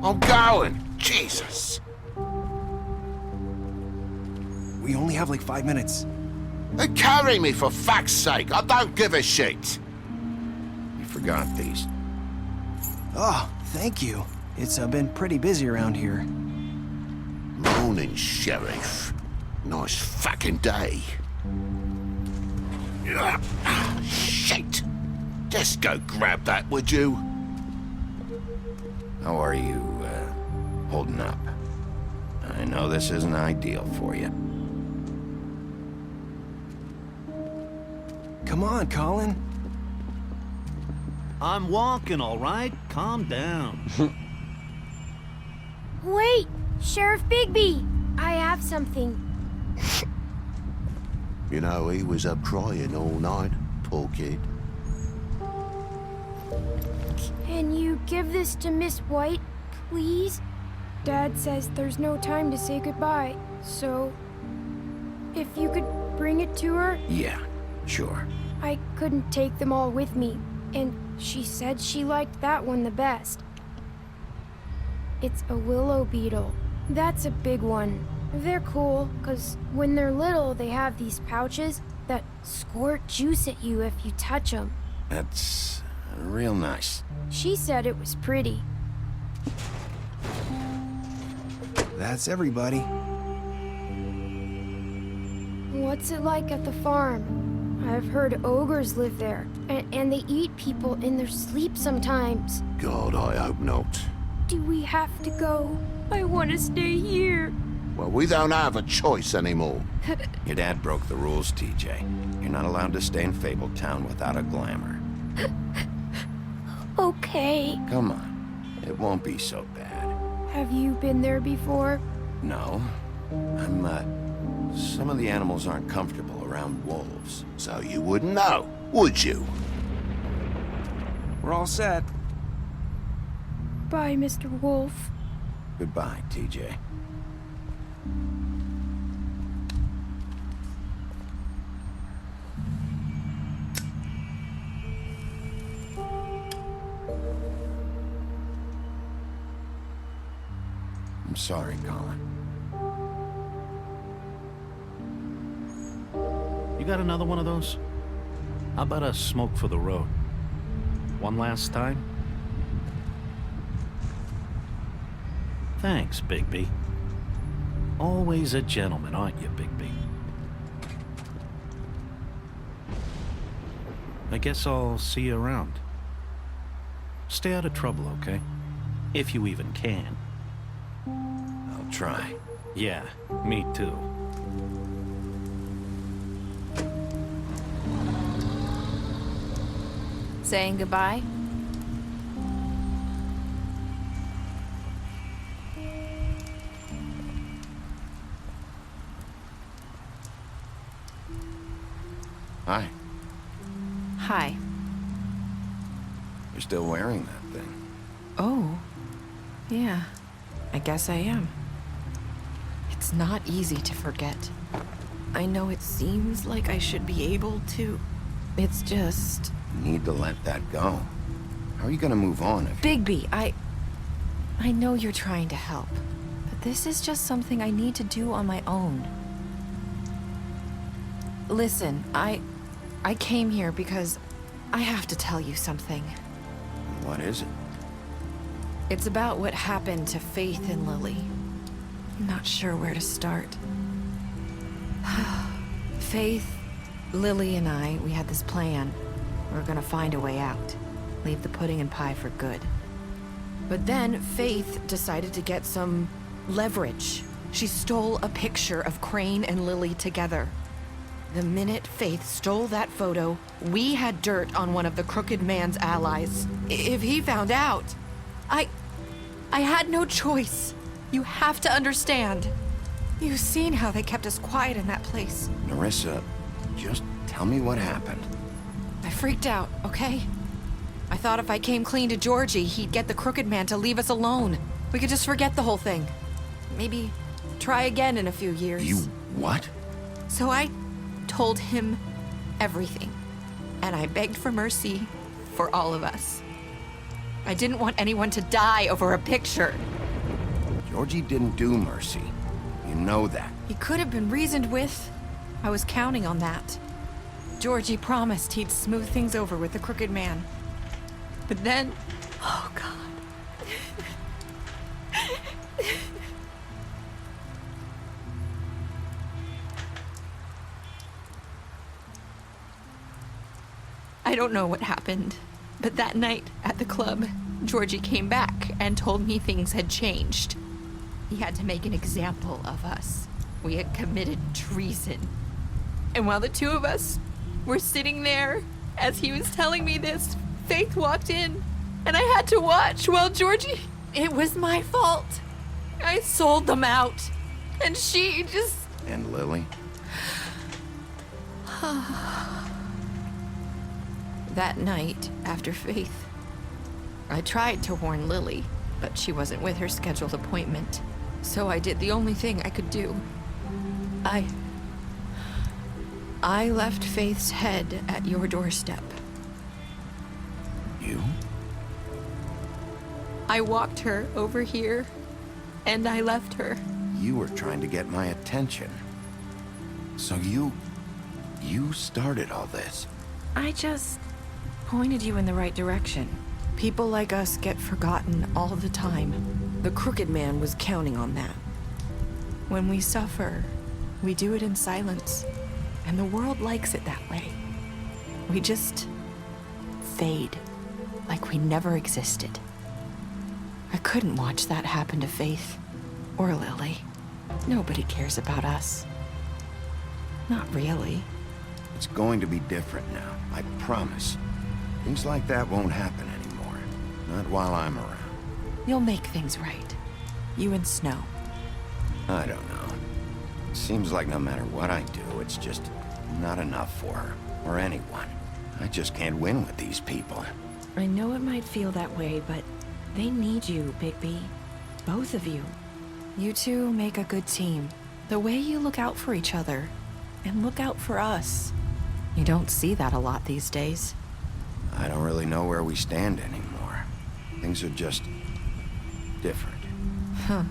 I'm going. Jesus. We only have like 5 minutes. Carry me for fuck's sake. I don't give a shit. You forgot these. Oh, thank you. It's been pretty busy around here. Morning, Sheriff. Nice fucking day. Shit. Just go grab that, would you? How are you, holding up? I know this isn't ideal for you. Come on, Colin. I'm walking, all right? Calm down. Wait, Sheriff Bigby, I have something. You know, he was up crying all night, poor kid. Can you give this to Miss White, please? Dad says there's no time to say goodbye, so if you could bring it to her. Yeah, sure. I couldn't take them all with me, and she said she liked that one the best. It's a willow beetle. That's a big one. They're cool, because when they're little, they have these pouches that squirt juice at you if you touch them. That's real nice. She said it was pretty. That's everybody. What's it like at the farm? I've heard ogres live there, and they eat people in their sleep sometimes. God, I hope not. Do we have to go? I want to stay here. Well, we don't have a choice anymore. Your dad broke the rules, TJ. You're not allowed to stay in Fabletown without a glamour. Okay. Come on. It won't be so bad. Have you been there before? No. Some of the animals aren't comfortable around wolves. So you wouldn't know, would you? We're all set. Bye, Mr. Wolf. Goodbye, TJ. I'm sorry, Colin. You got another one of those? How about a smoke for the road? One last time? Thanks, Bigby. Always a gentleman, aren't you, Bigby? I guess I'll see you around. Stay out of trouble, okay? If you even can. I'll try. Yeah, me too. Saying goodbye? Hi. Hi. You're still wearing that thing. Oh, yeah, I guess I am. It's not easy to forget. I know it seems like I should be able to. It's just... You need to let that go. How are you gonna move on if... Bigby, I know you're trying to help, but this is just something I need to do on my own. Listen, I came here because I have to tell you something. What is it? It's about what happened to Faith and Lily. I'm not sure where to start. Faith, Lily, and I, we had this plan. We were gonna find a way out. Leave the pudding and pie for good. But then Faith decided to get some leverage. She stole a picture of Crane and Lily together. The minute Faith stole that photo, we had dirt on one of the crooked man's allies. If he found out, I had no choice. You have to understand. You've seen how they kept us quiet in that place. Narissa, just tell me what happened. I freaked out, okay? I thought if I came clean to Georgie, he'd get the crooked man to leave us alone. We could just forget the whole thing. Maybe try again in a few years. You what? So I told him everything. And I begged for mercy for all of us. I didn't want anyone to die over a picture. Georgie didn't do Mercy. You know that. He could have been reasoned with. I was counting on that. Georgie promised he'd smooth things over with the crooked man. But then... Oh, God. I don't know what happened, but that night at the club, Georgie came back and told me things had changed. He had to make an example of us. We had committed treason. And while the two of us were sitting there, as he was telling me this, Faith walked in, and I had to watch while Georgie... It was my fault. I sold them out, and she just... And Lily? That night, after Faith, I tried to warn Lily, but she wasn't with her scheduled appointment. So I did the only thing I could do. I left Faith's head at your doorstep. You? I walked her over here, and I left her. You were trying to get my attention. So you started all this. I just pointed you in the right direction. People like us get forgotten all the time. The crooked man was counting on that. When we suffer, we do it in silence, and the world likes it that way. We just fade, like we never existed. I couldn't watch that happen to Faith or Lily. Nobody cares about us. Not really. It's going to be different now, I promise. Things like that won't happen anymore. Not while I'm around. You'll make things right. You and Snow. I don't know. It seems like no matter what I do, it's just not enough for her, or anyone. I just can't win with these people. I know it might feel that way, but they need you, Bigby. Both of you. You two make a good team. The way you look out for each other, and look out for us. You don't see that a lot these days. I don't really know where we stand anymore. Things are just different. Huh.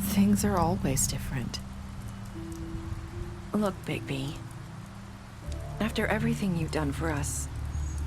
Things are always different. Look, Bigby. After everything you've done for us,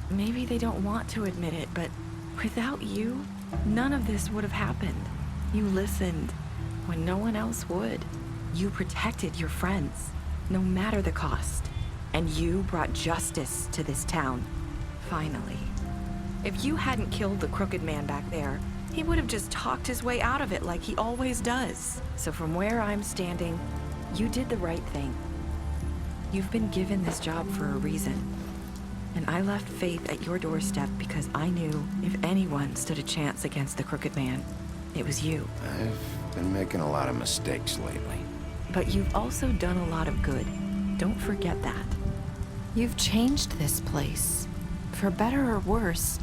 maybe they don't want to admit it, but without you, none of this would have happened. You listened when no one else would. You protected your friends, no matter the cost. And you brought justice to this town. Finally. If you hadn't killed the crooked man back there, he would have just talked his way out of it like he always does. So from where I'm standing, you did the right thing. You've been given this job for a reason. And I left Faith at your doorstep because I knew if anyone stood a chance against the crooked man, it was you. I've been making a lot of mistakes lately. But you've also done a lot of good. Don't forget that. You've changed this place. For better or worse,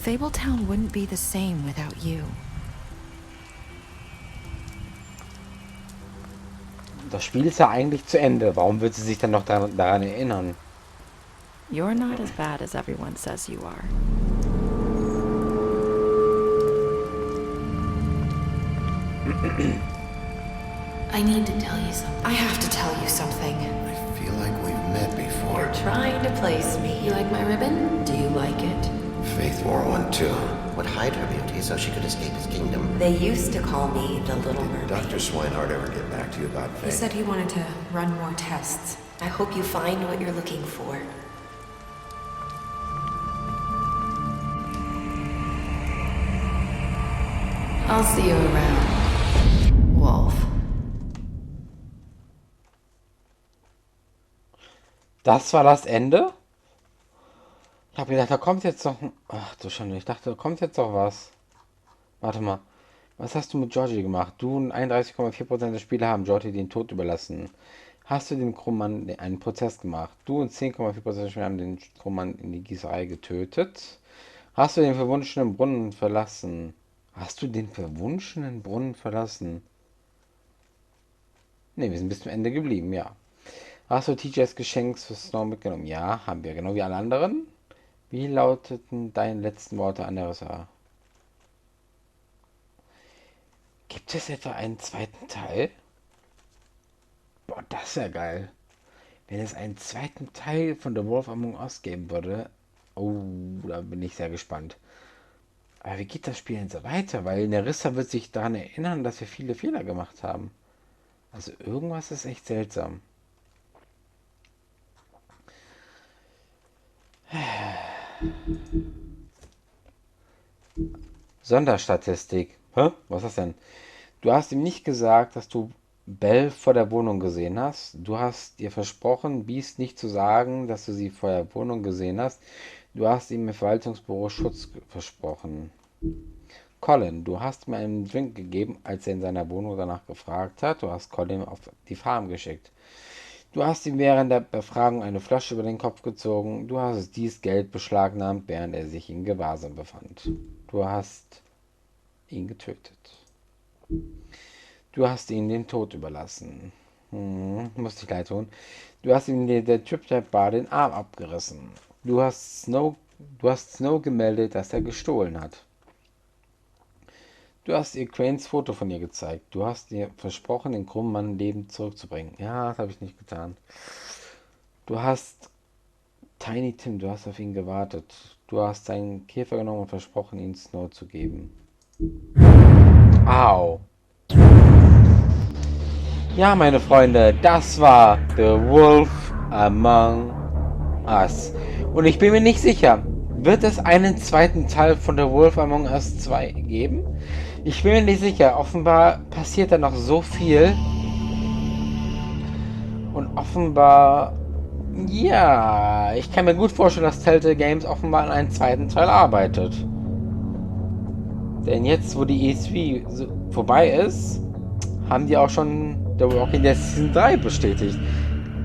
Fabletown wouldn't be the same without you. Das Spiel ist ja eigentlich zu Ende. Warum wird sie sich dann noch daran erinnern? You're not as bad as everyone says you are. I need to tell you something. I have to tell you something. I feel like we've met before. You're trying to place me. You like my ribbon? Do you like it? Faith wore one too. Would hide her beauty so she could escape his kingdom. They used to call me the Little Mermaid. Dr. Swinehart ever get back to you about He Faith? said he wanted to run more tests. I hope you find what you're looking for. I'll see you around, Wolf. Das war das Ende? Ich habe gedacht, da kommt jetzt noch... Ach du Schande, ich dachte, da kommt jetzt noch was. Warte mal. Was hast du mit Georgie gemacht? Du und 31,4% der Spieler haben Georgie den Tod überlassen. Hast du dem Krummmann einen Prozess gemacht? Du und 10,4% der Spieler haben den Krummmann in die Gießerei getötet. Hast du den verwunschenen Brunnen verlassen? Hast du den verwunschenen Brunnen verlassen? Ne, wir sind bis zum Ende geblieben, ja. Hast du TJs Geschenk für Snow mitgenommen? Ja, haben wir, genau wie alle anderen. Wie lauteten deine letzten Worte an der Ressort? Gib Gibt es etwa einen zweiten Teil? Boah, das wäre geil. Wenn es einen zweiten Teil von The Wolf Among Us geben würde. Oh, da bin ich sehr gespannt. Aber wie geht das Spiel denn so weiter? Weil Nerissa wird sich daran erinnern, dass wir viele Fehler gemacht haben. Also irgendwas ist echt seltsam. Sonderstatistik. Hä? Was ist das denn? Du hast ihm nicht gesagt, dass du Belle vor der Wohnung gesehen hast. Du hast ihr versprochen, Beast nicht zu sagen, dass du sie vor der Wohnung gesehen hast. Du hast ihm im Verwaltungsbüro Schutz versprochen. Colin, du hast mir einen Drink gegeben, als er in seiner Wohnung danach gefragt hat. Du hast Colin auf die Farm geschickt. Du hast ihm während der Befragung eine Flasche über den Kopf gezogen. Du hast dies Geld beschlagnahmt, während er sich in Gewahrsam befand. Du hast ihn getötet. Du hast ihn den Tod überlassen. Muss ich leid tun. Du hast ihm der Typ der Bar den Arm abgerissen. Du hast Snow gemeldet, dass er gestohlen hat. Du hast ihr Cranes Foto von ihr gezeigt. Du hast ihr versprochen, den krummen Mann lebend zurückzubringen. Ja, das habe ich nicht getan. Du hast Tiny Tim, du hast auf ihn gewartet. Du hast seinen Käfer genommen und versprochen, ihn Snow zu geben. Au. Ja, meine Freunde, das war The Wolf Among Us. Und ich bin mir nicht sicher, wird es einen zweiten Teil von The Wolf Among Us 2 geben? Ich bin mir nicht sicher. Offenbar passiert da noch so viel. Und offenbar... Ja, ich kann mir gut vorstellen, dass Telltale Games offenbar an einem zweiten Teil arbeitet. Denn jetzt, wo die E3 vorbei ist, haben die auch schon The Walking Dead Season 3 bestätigt.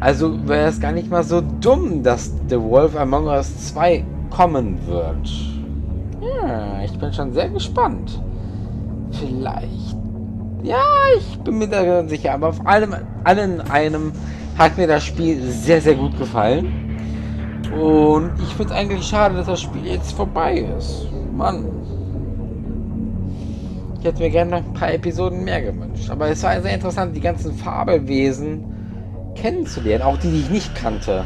Also wäre es gar nicht mal so dumm, dass The Wolf Among Us 2 kommen wird. Ja, ich bin schon sehr gespannt. Vielleicht. Ja, ich bin mir da sicher. Aber auf allem in einem hat mir das Spiel sehr, sehr gut gefallen. Und ich finde es eigentlich schade, dass das Spiel jetzt vorbei ist. Mann. Ich hätte mir gerne noch ein paar Episoden mehr gewünscht. Aber es war sehr interessant, die ganzen Fabelwesen kennenzulernen. Auch die ich nicht kannte.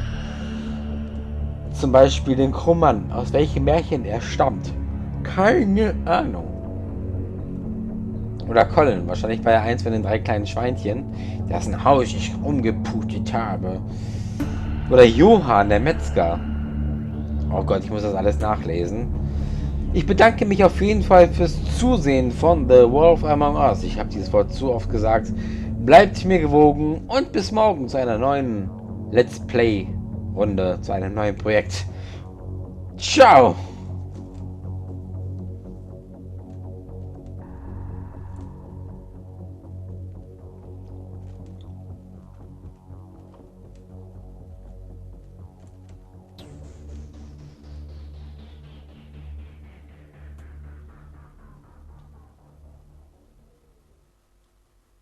Zum Beispiel den Krummann. Aus welchem Märchen er stammt. Keine Ahnung. Oder Colin. Wahrscheinlich war er eins von den 3 kleinen Schweinchen, dessen Haus ich rumgeputet habe. Oder Johann, der Metzger. Oh Gott, ich muss das alles nachlesen. Ich bedanke mich auf jeden Fall fürs Zusehen von The Wolf Among Us. Ich habe dieses Wort zu oft gesagt. Bleibt mir gewogen und bis morgen zu einer neuen Let's Play Runde, zu einem neuen Projekt. Ciao!